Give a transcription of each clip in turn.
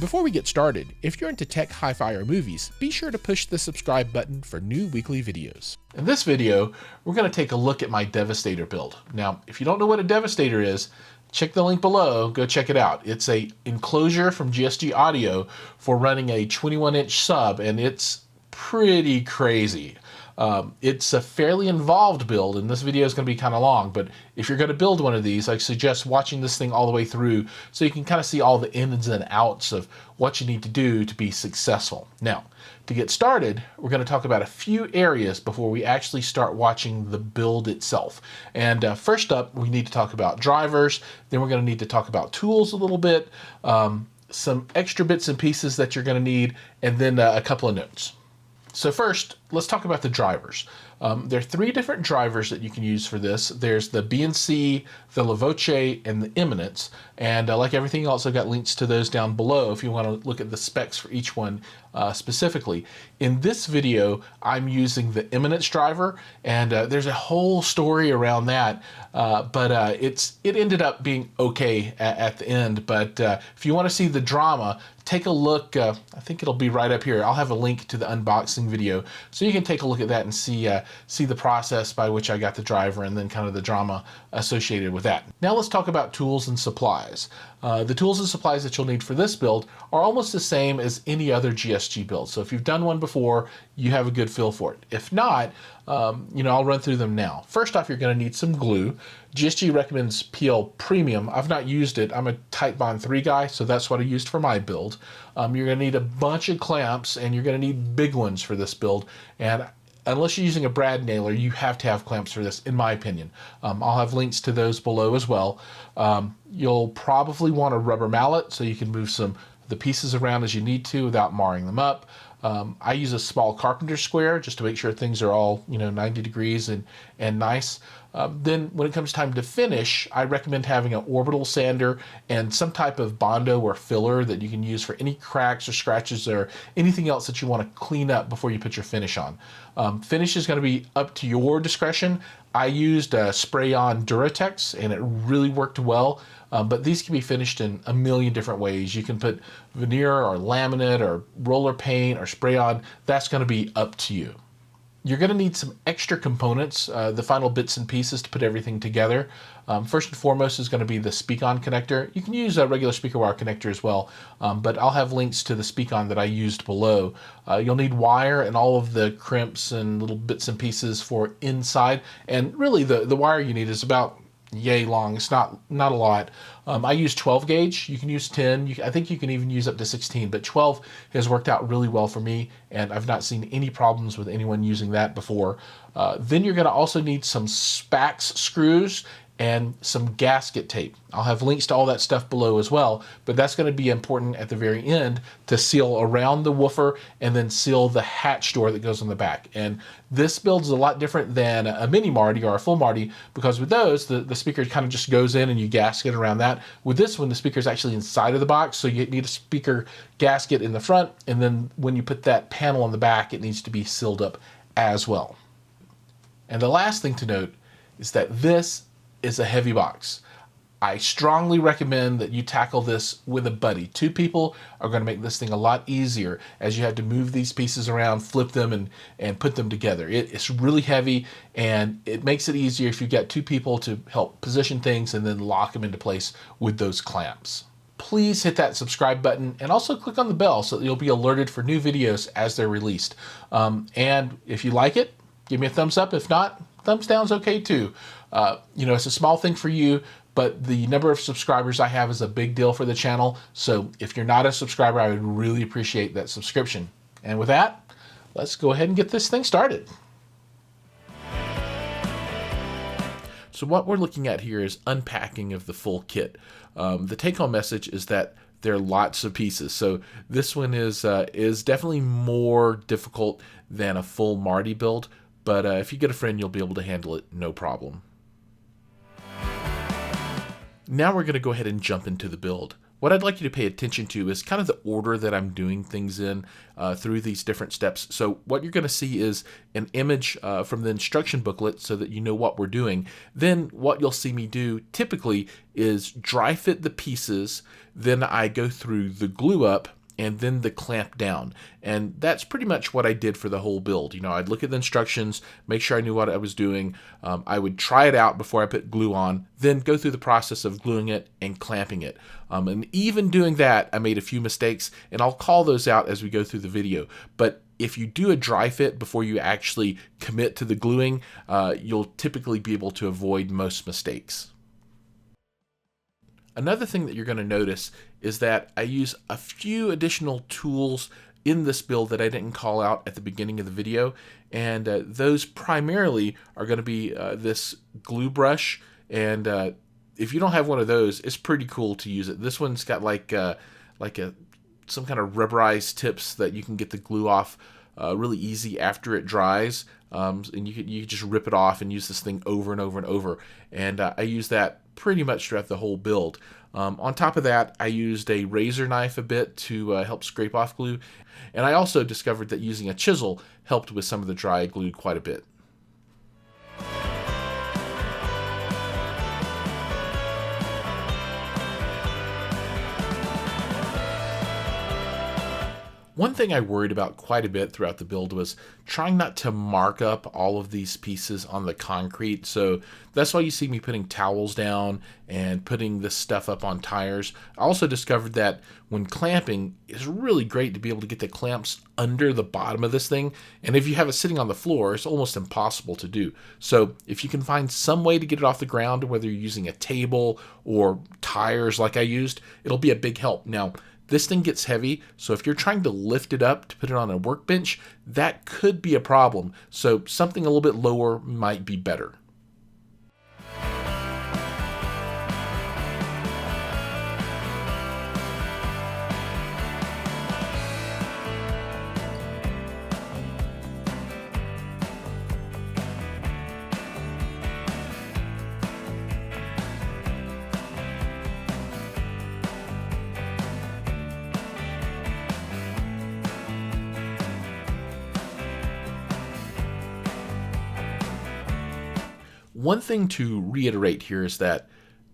Before we get started, if you're into tech, hi-fi, or movies, be sure to push the subscribe button for new weekly videos. In this video, we're going to take a look at my Devastator build. Now, if you don't know what a Devastator is, check the link below, go check it out. It's a enclosure from GSG Audio for running a 21-inch sub, and it's pretty crazy. It's a fairly involved build, and this video is going to be kind of long, but if you're going to build one of these, I suggest watching this thing all the way through so you can kind of see all the ins and outs of what you need to do to be successful. Now, to get started, we're going to talk about a few areas before we actually start watching the build itself. And first up, we need to talk about drivers, then we're going to need to talk about tools a little bit, some extra bits and pieces that you're going to need, and then a couple of notes. So first, let's talk about the drivers. There are three different drivers that you can use for this. There's the BNC, the Lavoce, and the Eminence. And like everything else, I've got links to those down below if you want to look at the specs for each one specifically. In this video, I'm using the Eminence driver, and there's a whole story around that. But it ended up being okay at the end. But if you want to see the drama, take a look. I think it'll be right up here. I'll have a link to the unboxing video, so you can take a look at that and see the process by which I got the driver and then kind of the drama associated with that. Now let's talk about tools and supplies. The tools and supplies that you'll need for this build are almost the same as any other GSG build. So if you've done one before, you have a good feel for it. If not, I'll run through them now. First off, you're going to need some glue. GSG recommends PL Premium. I've not used it. I'm a Tight Bond 3 guy, so that's what I used for my build. You're going to need a bunch of clamps, and you're going to need big ones for this build. And unless you're using a brad nailer, you have to have clamps for this, in my opinion. I'll have links to those below as well. You'll probably want a rubber mallet so you can move the pieces around as you need to without marring them up. I use a small carpenter square just to make sure things are all 90 degrees and nice. Then when it comes time to finish, I recommend having an orbital sander and some type of Bondo or filler that you can use for any cracks or scratches or anything else that you want to clean up before you put your finish on. Finish is going to be up to your discretion. I used spray-on Duratex, and it really worked well. But these can be finished in a million different ways. You can put veneer or laminate or roller paint or spray-on. That's going to be up to you. You're going to need some extra components, the final bits and pieces to put everything together. First and foremost is going to be the Speak-On connector. You can use a regular speaker wire connector as well, but I'll have links to the Speak-On that I used below. You'll need wire and all of the crimps and little bits and pieces for inside. And really the wire you need is about yay long. It's not a lot. I use 12 gauge. You can use 10. I think you can even use up to 16, but 12 has worked out really well for me, and I've not seen any problems with anyone using that before. Then you're going to also need some Spax screws and some gasket tape. I'll have links to all that stuff below as well, but that's going to be important at the very end to seal around the woofer and then seal the hatch door that goes on the back. And this build is a lot different than a mini Marty or a full Marty, because with those, the speaker kind of just goes in and you gasket around that. With this one, the speaker is actually inside of the box, so you need a speaker gasket in the front, and then when you put that panel on the back, it needs to be sealed up as well. And the last thing to note is that this is a heavy box. I strongly recommend that you tackle this with a buddy. Two people are going to make this thing a lot easier as you have to move these pieces around, flip them, and put them together. It's really heavy, and it makes it easier if you've got two people to help position things and then lock them into place with those clamps. Please hit that subscribe button and also click on the bell so that you'll be alerted for new videos as they're released. And if you like it, give me a thumbs up. If not, thumbs down's okay too. It's a small thing for you, but the number of subscribers I have is a big deal for the channel. So if you're not a subscriber, I would really appreciate that subscription. And with that, let's go ahead and get this thing started. So what we're looking at here is unpacking of the full kit. The take-home message is that there are lots of pieces. So this one is definitely more difficult than a full Marty build, but if you get a friend, you'll be able to handle it no problem. Now we're going to go ahead and jump into the build. What I'd like you to pay attention to is kind of the order that I'm doing things in through these different steps. So what you're going to see is an image from the instruction booklet so that you know what we're doing. Then what you'll see me do typically is dry fit the pieces. Then I go through the glue up and then the clamp down. And that's pretty much what I did for the whole build. You know, I'd look at the instructions, make sure I knew what I was doing. I would try it out before I put glue on, then go through the process of gluing it and clamping it. And even doing that, I made a few mistakes, and I'll call those out as we go through the video. But if you do a dry fit before you actually commit to the gluing, you'll typically be able to avoid most mistakes. Another thing that you're going to notice is that I use a few additional tools in this build that I didn't call out at the beginning of the video, and those primarily are going to be this glue brush, and if you don't have one of those, it's pretty cool to use it. This one's got some kind of rubberized tips that you can get the glue off really easy after it dries, and you can just rip it off and use this thing over and over and over, and I use that pretty much throughout the whole build. On top of that, I used a razor knife a bit to help scrape off glue, and I also discovered that using a chisel helped with some of the dry glue quite a bit. One thing I worried about quite a bit throughout the build was trying not to mark up all of these pieces on the concrete. So that's why you see me putting towels down and putting this stuff up on tires. I also discovered that when clamping, it's really great to be able to get the clamps under the bottom of this thing. And if you have it sitting on the floor, it's almost impossible to do. So if you can find some way to get it off the ground, whether you're using a table or tires like I used, it'll be a big help. Now, this thing gets heavy, so if you're trying to lift it up to put it on a workbench, that could be a problem. So something a little bit lower might be better. One thing to reiterate here is that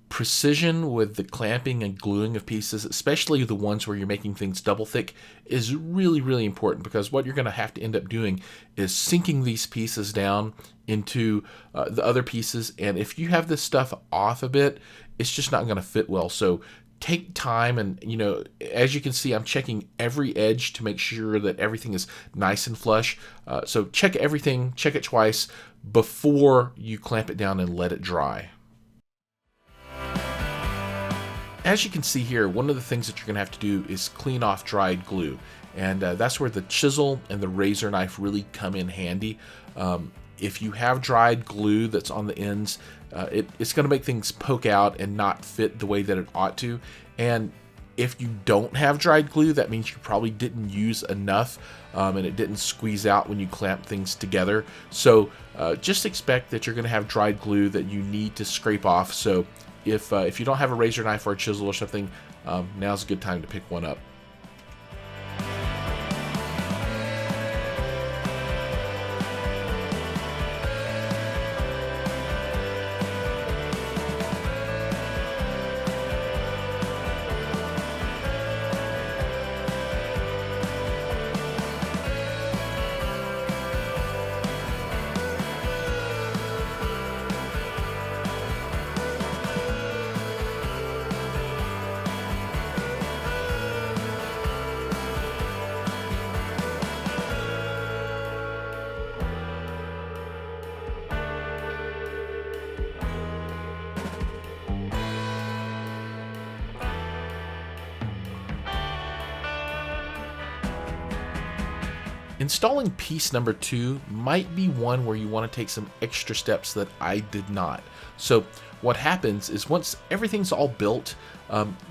precision with the clamping and gluing of pieces, especially the ones where you're making things double thick, is really, really important, because what you're going to have to end up doing is sinking these pieces down into the other pieces. And if you have this stuff off a bit, it's just not going to fit well. So take time, and as you can see, I'm checking every edge to make sure that everything is nice and flush. So check everything, check it twice before you clamp it down and let it dry. As you can see here, one of the things that you're going to have to do is clean off dried glue, and that's where the chisel and the razor knife really come in handy. If you have dried glue that's on the ends, it's going to make things poke out and not fit the way that it ought to. And if you don't have dried glue, that means you probably didn't use enough, and it didn't squeeze out when you clamp things together. So just expect that you're going to have dried glue that you need to scrape off. So if you don't have a razor knife or a chisel or something, now's a good time to pick one up. Installing piece number 2 might be one where you want to take some extra steps that I did not. So what happens is once everything's all built,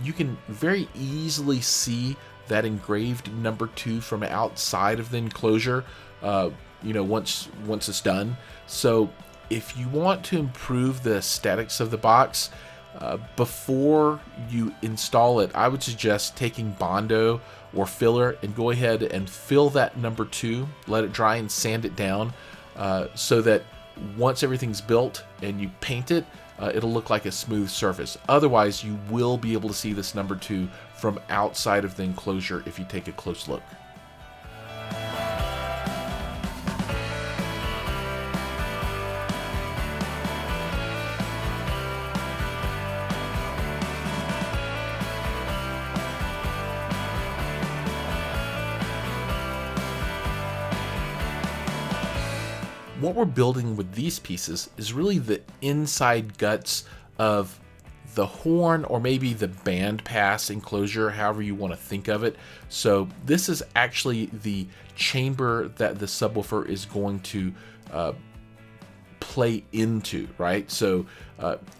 you can very easily see that engraved number 2 from outside of the enclosure, once it's done. So if you want to improve the aesthetics of the box, Before you install it, I would suggest taking Bondo or filler and go ahead and fill that number 2, let it dry and sand it down, so that once everything's built and you paint it, it'll look like a smooth surface. Otherwise, you will be able to see this number 2 from outside of the enclosure if you take a close look. What we're building with these pieces is really the inside guts of the horn, or maybe the band pass enclosure, however you want to think of it. So this is actually the chamber that the subwoofer is going to play into, right? So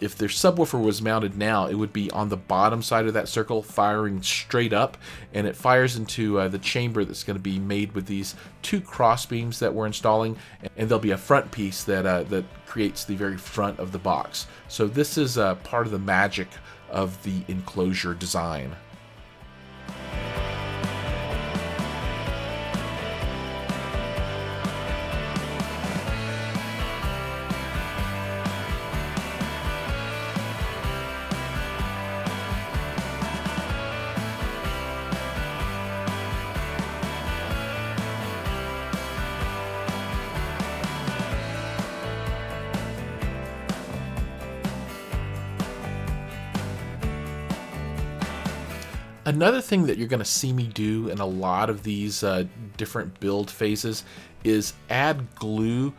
if their subwoofer was mounted now, it would be on the bottom side of that circle, firing straight up, and it fires into the chamber that's going to be made with these 2 cross beams that we're installing, and there'll be a front piece that that creates the very front of the box. So this is part of the magic of the enclosure design. Another thing that you're going to see me do in a lot of these different build phases is add glue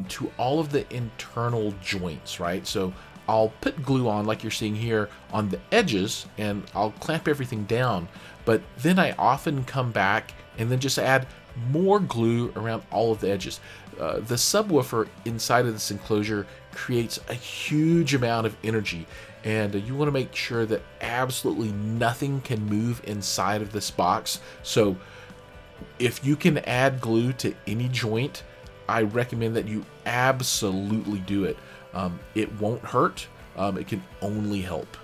to all of the internal joints, right? So I'll put glue on, like you're seeing here, on the edges, and I'll clamp everything down. But then I often come back and then just add more glue around all of the edges. The subwoofer inside of this enclosure creates a huge amount of energy, and you want to make sure that absolutely nothing can move inside of this box. So if you can add glue to any joint, I recommend that you absolutely do it. It won't hurt. It can only help.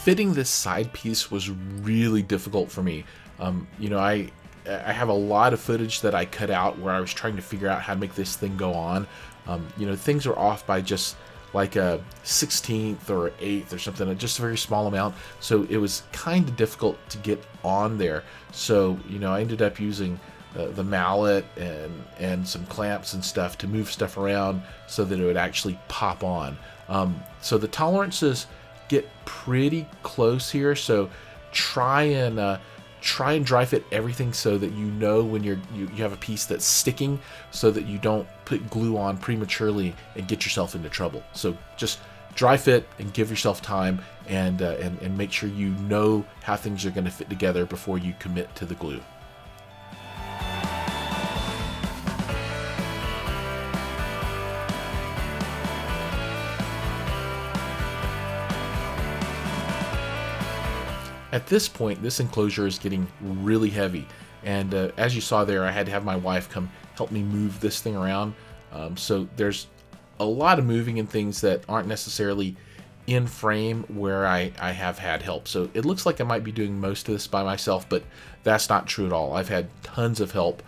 Fitting this side piece was really difficult for me. You know, I have a lot of footage that I cut out where I was trying to figure out how to make this thing go on. You know, things are off by just like a 16th or 1/8 or something, just a very small amount. So it was kind of difficult to get on there. So, you know, I ended up using the mallet and some clamps and stuff to move stuff around so that it would actually pop on. So the tolerances get pretty close here, so try and dry fit everything so that you know when you have a piece that's sticking, so that you don't put glue on prematurely and get yourself into trouble. So just dry fit and give yourself time, and make sure you know how things are going to fit together before you commit to the glue. At this point, this enclosure is getting really heavy, and as you saw there, I had to have my wife come help me move this thing around. So there's a lot of moving and things that aren't necessarily in frame where I have had help. So it looks like I might be doing most of this by myself, but that's not true at all. I've had tons of help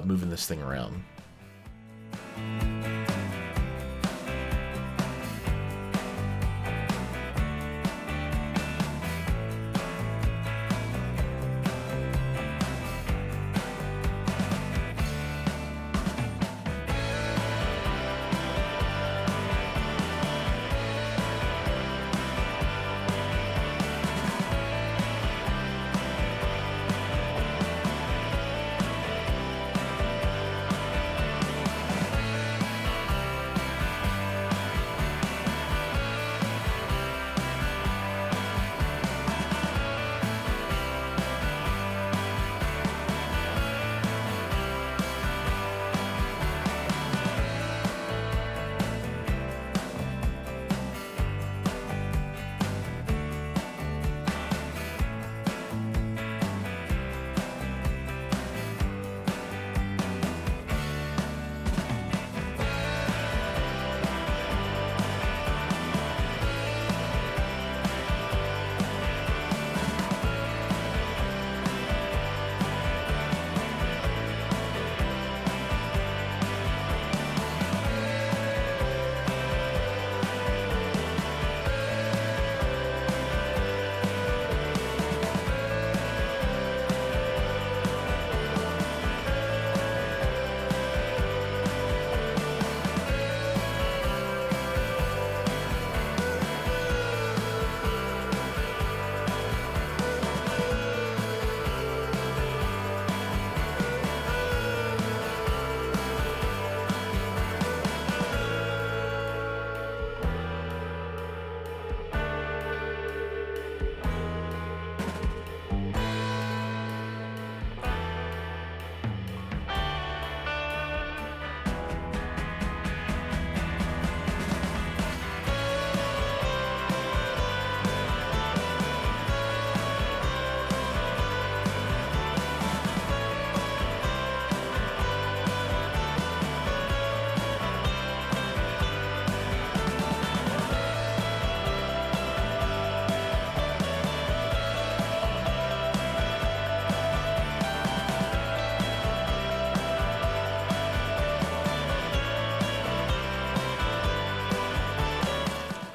moving this thing around.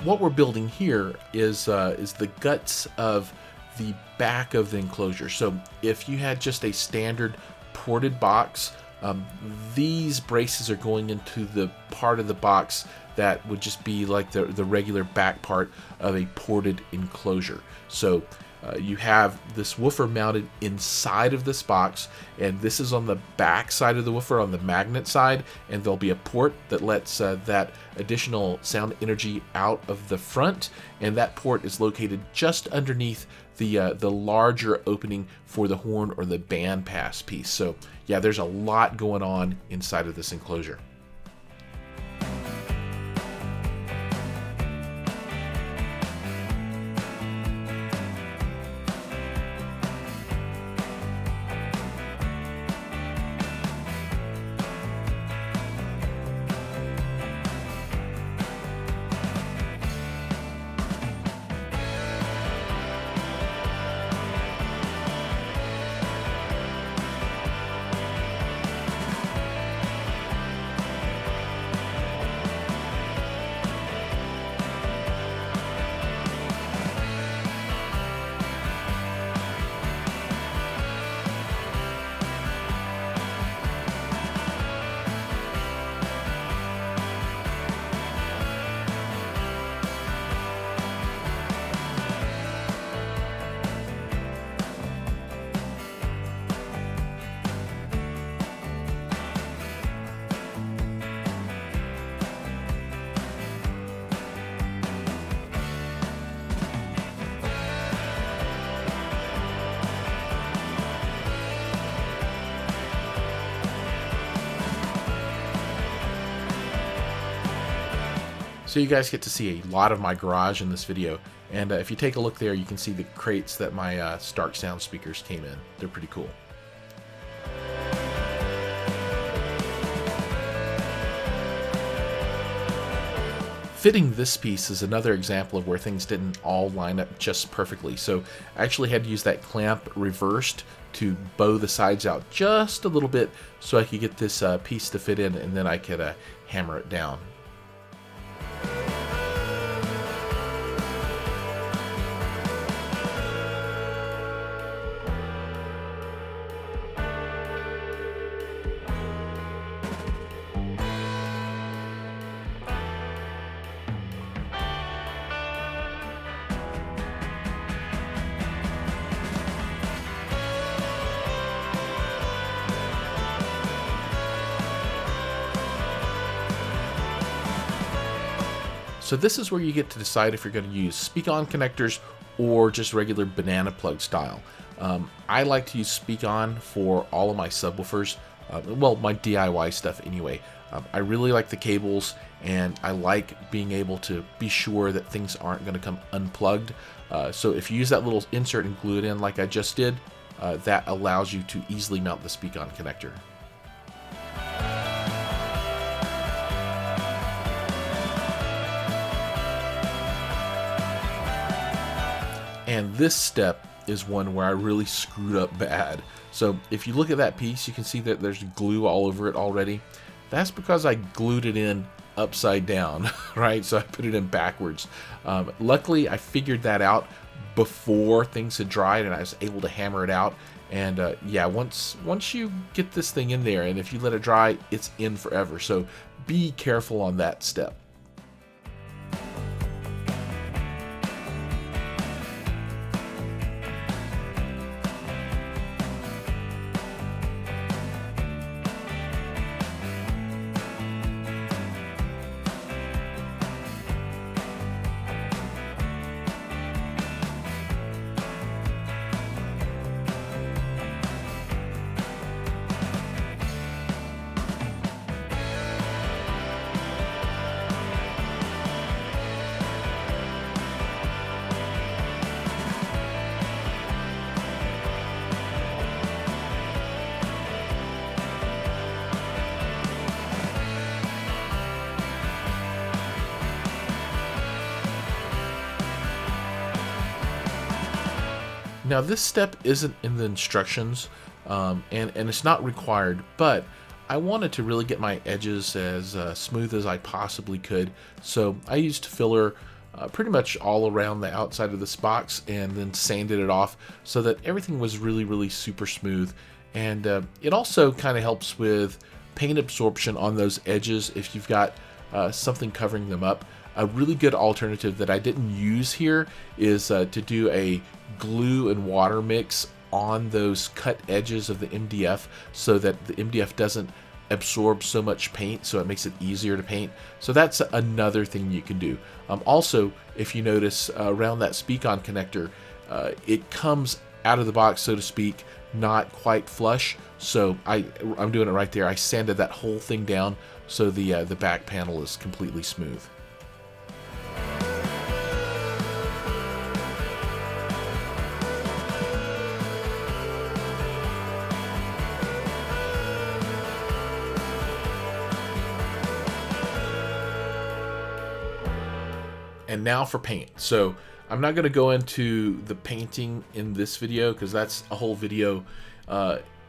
what we're building here is the guts of the back of the enclosure. So if you had just a standard ported box, these braces are going into the part of the box that would just be like the regular back part of a ported enclosure. So you have this woofer mounted inside of this box, and this is on the back side of the woofer on the magnet side, and there'll be a port that lets that additional sound energy out of the front, and that port is located just underneath the larger opening for the horn or the band pass piece. So yeah, there's a lot going on inside of this enclosure. So you guys get to see a lot of my garage in this video, and if you take a look there, you can see the crates that my Stark Sound speakers came in. They're pretty cool. Fitting this piece is another example of where things didn't all line up just perfectly. So I actually had to use that clamp reversed to bow the sides out just a little bit so I could get this piece to fit in, and then I could hammer it down. So this is where you get to decide if you're going to use speak-on connectors or just regular banana plug style. I like to use speak-on for all of my subwoofers, well, my DIY stuff anyway. I really like the cables, and I like being able to be sure that things aren't going to come unplugged. So if you use that little insert and glue it in like I just did, that allows you to easily mount the speak-on connector. And this step is one where I really screwed up bad. So if you look at that piece, you can see that there's glue all over it already. That's because I glued it in upside down, right? So I put it in backwards. Luckily, I figured that out before things had dried, and I was able to hammer it out. And yeah, once you get this thing in there, and if you let it dry, it's in forever. So be careful on that step. Now this step isn't in the instructions, and it's not required, but I wanted to really get my edges as smooth as I possibly could. So I used filler pretty much all around the outside of this box, and then sanded it off so that everything was really super smooth. And it also kind of helps with paint absorption on those edges if you've got something covering them up. A really good alternative that I didn't use here is to do a glue and water mix on those cut edges of the MDF so that the MDF doesn't absorb so much paint, so it makes it easier to paint. So that's another thing you can do. Also, if you notice around that speak-on connector, it comes out of the box, so to speak, not quite flush. So I'm doing it right there. I sanded that whole thing down so the back panel is completely smooth. And now for paint. So I'm not going to go into the painting in this video because that's a whole video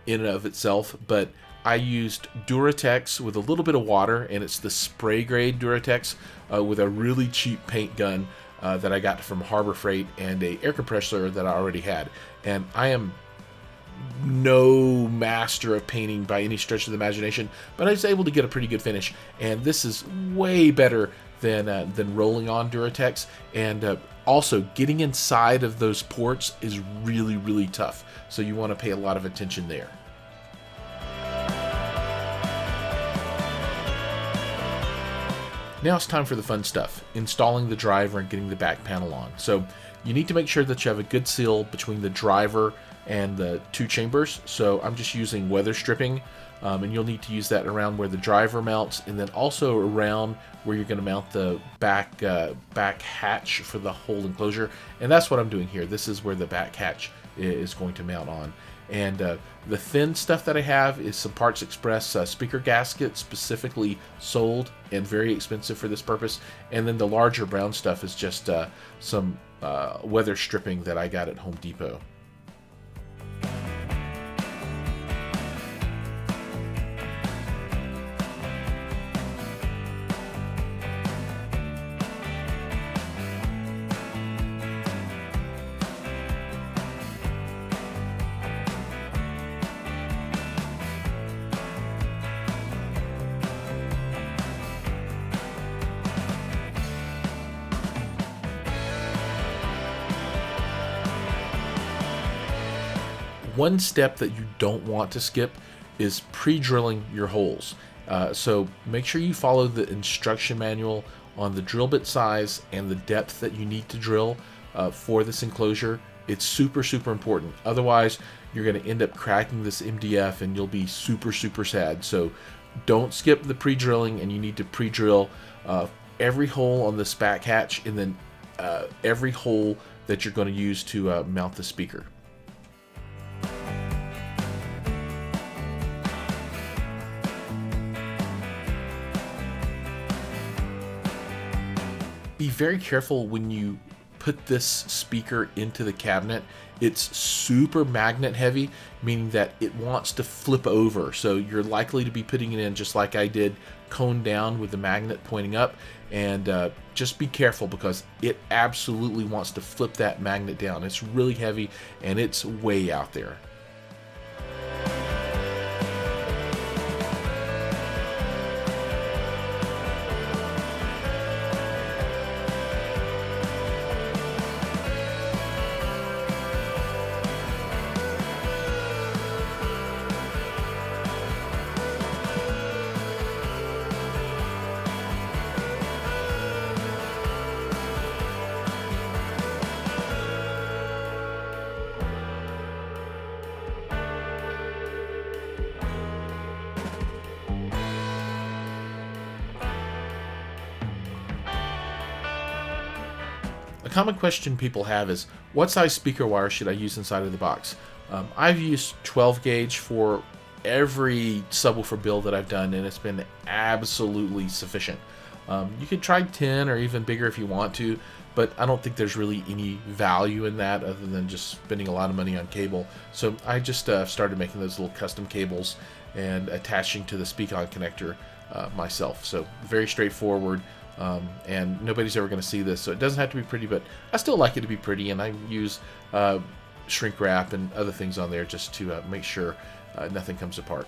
in and of itself, but I used Duratex with a little bit of water, and it's the spray grade Duratex with a really cheap paint gun that I got from Harbor Freight, and a air compressor that I already had. And I am no master of painting by any stretch of the imagination, but I was able to get a pretty good finish, and this is way better than rolling on Duratex. And also getting inside of those ports is really tough, so you want to pay a lot of attention there. Now it's time for the fun stuff, installing the driver and getting the back panel on. So you need to make sure that you have a good seal between the driver and the two chambers. So I'm just using weather stripping, and you'll need to use that around where the driver mounts, and then also around where you're going to mount the back hatch for the whole enclosure. And that's what I'm doing here. This is where the back hatch is going to mount on. And the thin stuff that I have is some Parts Express speaker gaskets, specifically sold and very expensive for this purpose. And then the larger brown stuff is just some weather stripping that I got at Home Depot. One step that you don't want to skip is pre-drilling your holes. So make sure you follow the instruction manual on the drill bit size and the depth that you need to drill for this enclosure. It's super important. Otherwise, you're going to end up cracking this MDF and you'll be super sad. So don't skip the pre-drilling, and you need to pre-drill every hole on this back hatch, and then every hole that you're going to use to mount the speaker. Be very careful when you put this speaker into the cabinet. It's super magnet heavy, meaning that it wants to flip over. So you're likely to be putting it in just like I did, cone down with the magnet pointing up. And just be careful, because it absolutely wants to flip that magnet down. It's really heavy and it's way out there. A common question people have is, what size speaker wire should I use inside of the box? I've used 12 gauge for every subwoofer build that I've done, and it's been absolutely sufficient. You could try 10 or even bigger if you want to, but I don't think there's really any value in that other than just spending a lot of money on cable. So I just started making those little custom cables and attaching to the speak-on connector myself. So very straightforward. and nobody's ever going to see this, so it doesn't have to be pretty, but I still like it to be pretty, and I use shrink wrap and other things on there just to make sure nothing comes apart.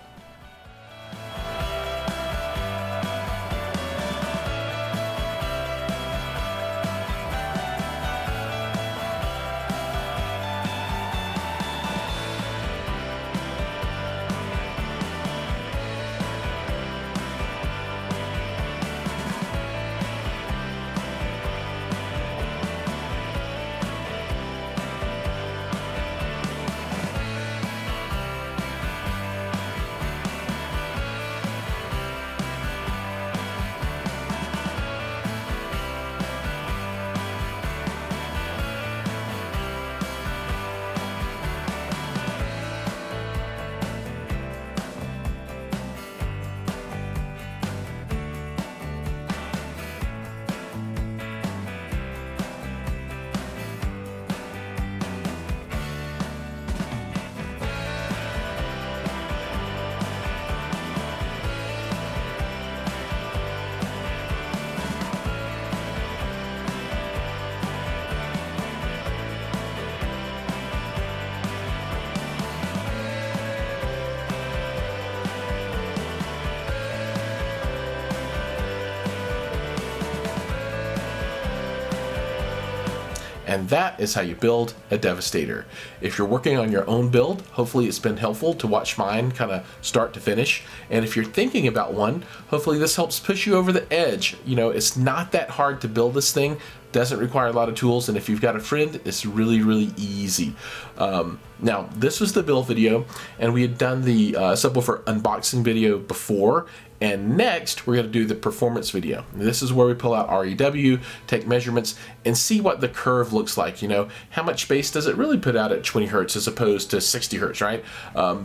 And that is how you build a Devastator. If you're working on your own build, hopefully it's been helpful to watch mine kind of start to finish. And if you're thinking about one, hopefully this helps push you over the edge. You know, it's not that hard to build this thing. Doesn't require a lot of tools, and if you've got a friend, it's really, really easy. Now, this was the build video, and we had done the subwoofer unboxing video before, and next we're going to do the performance video. This is where we pull out REW, take measurements, and see what the curve looks like. You know, how much bass does it really put out at 20 hertz as opposed to 60 hertz, right?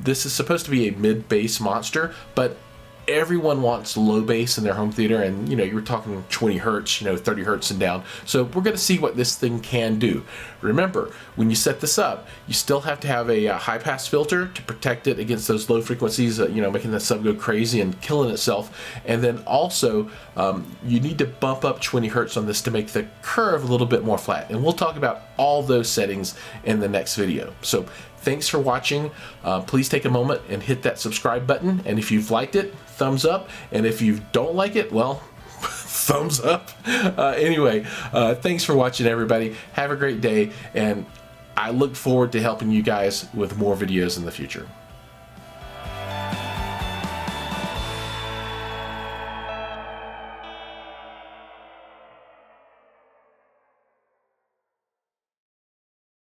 This is supposed to be a mid-bass monster, but everyone wants low bass in their home theater, and you know, you're talking 20 hertz, you know, 30 hertz and down. So we're going to see what this thing can do. Remember, when you set this up, you still have to have a high pass filter to protect it against those low frequencies, you know, making the sub go crazy and killing itself. And then also, you need to bump up 20 hertz on this to make the curve a little bit more flat. And we'll talk about all those settings in the next video. So thanks for watching. Please take a moment and hit that subscribe button. And if you've liked it, thumbs up. And if you don't like it, well, thumbs up. Anyway, thanks for watching, everybody. Have a great day. And I look forward to helping you guys with more videos in the future.